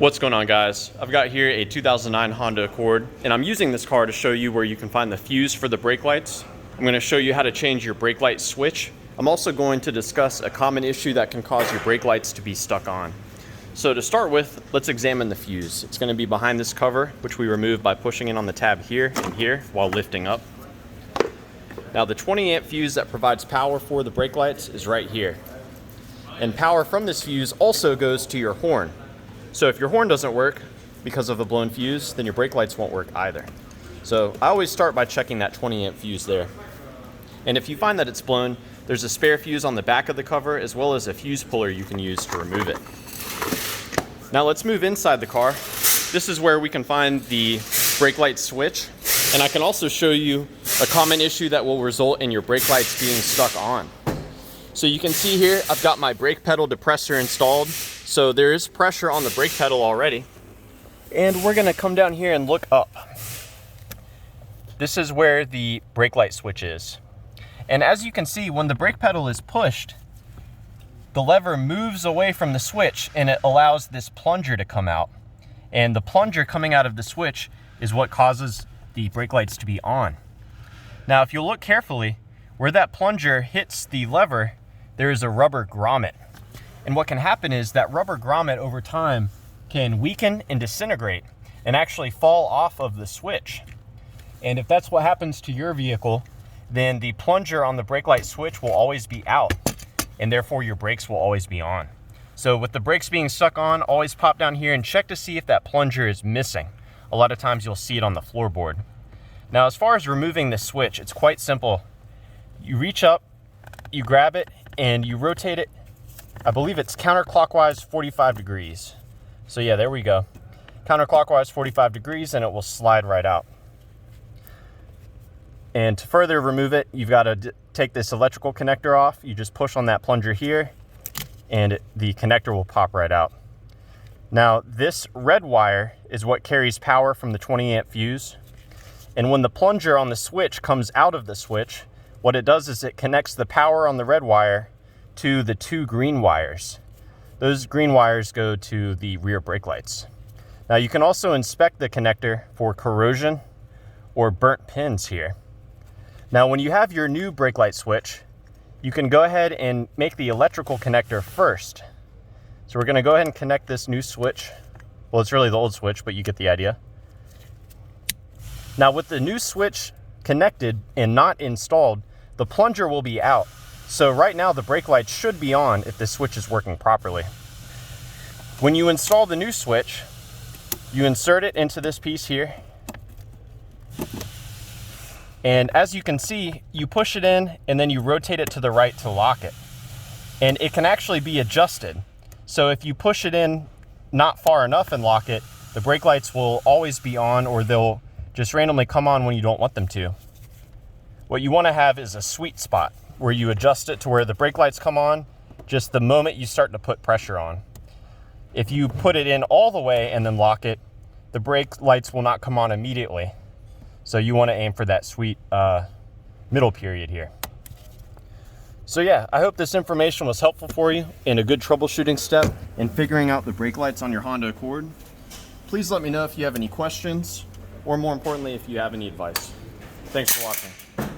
What's going on, guys? I've got here a 2009 Honda Accord, and I'm using this car to show you where you can find the fuse for the brake lights. I'm going to show you how to change your brake light switch. I'm also going to discuss a common issue that can cause your brake lights to be stuck on. So to start with, let's examine the fuse. It's going to be behind this cover, which we remove by pushing in on the tab here and here while lifting up. Now the 20 amp fuse that provides power for the brake lights is right here. And power from this fuse also goes to your horn. So if your horn doesn't work because of the blown fuse, then your brake lights won't work either. So I always start by checking that 20 amp fuse there. And if you find that it's blown, there's a spare fuse on the back of the cover as well as a fuse puller you can use to remove it. Now let's move inside the car. This is where we can find the brake light switch. And I can also show you a common issue that will result in your brake lights being stuck on. So you can see here, I've got my brake pedal depressor installed. So there is pressure on the brake pedal already. And we're gonna come down here and look up. This is where the brake light switch is. And as you can see, when the brake pedal is pushed, the lever moves away from the switch and it allows this plunger to come out. And the plunger coming out of the switch is what causes the brake lights to be on. Now, if you look carefully, where that plunger hits the lever, there is a rubber grommet. And what can happen is that rubber grommet over time can weaken and disintegrate and actually fall off of the switch. And if that's what happens to your vehicle, then the plunger on the brake light switch will always be out, and therefore your brakes will always be on. So with the brakes being stuck on, always pop down here and check to see if that plunger is missing. A lot of times you'll see it on the floorboard. Now, as far as removing the switch, it's quite simple. You reach up, you grab it, and you rotate it. I believe it's counterclockwise 45 degrees. So yeah, there we go. Counterclockwise 45 degrees, and it will slide right out. And to further remove it, you've got to take this electrical connector off. You just push on that plunger here, and the connector will pop right out. Now, this red wire is what carries power from the 20 amp fuse. And when the plunger on the switch comes out of the switch, what it does is it connects the power on the red wire to the two green wires. Those green wires go to the rear brake lights. Now, you can also inspect the connector for corrosion or burnt pins here. Now, when you have your new brake light switch, you can go ahead and make the electrical connector first. So we're gonna go ahead and connect this new switch. Well, it's really the old switch, but you get the idea. Now, with the new switch connected and not installed, the plunger will be out. So right now the brake lights should be on if the switch is working properly. When you install the new switch, you insert it into this piece here. And as you can see, you push it in and then you rotate it to the right to lock it. And it can actually be adjusted. So if you push it in not far enough and lock it, the brake lights will always be on, or they'll just randomly come on when you don't want them to. What you want to have is a sweet spot where you adjust it to where the brake lights come on just the moment you start to put pressure on. If you put it in all the way and then lock it, the brake lights will not come on immediately. So you want to aim for that sweet middle period here. So yeah, I hope this information was helpful for you and a good troubleshooting step in figuring out the brake lights on your Honda Accord. Please let me know if you have any questions, or more importantly, if you have any advice. Thanks for watching.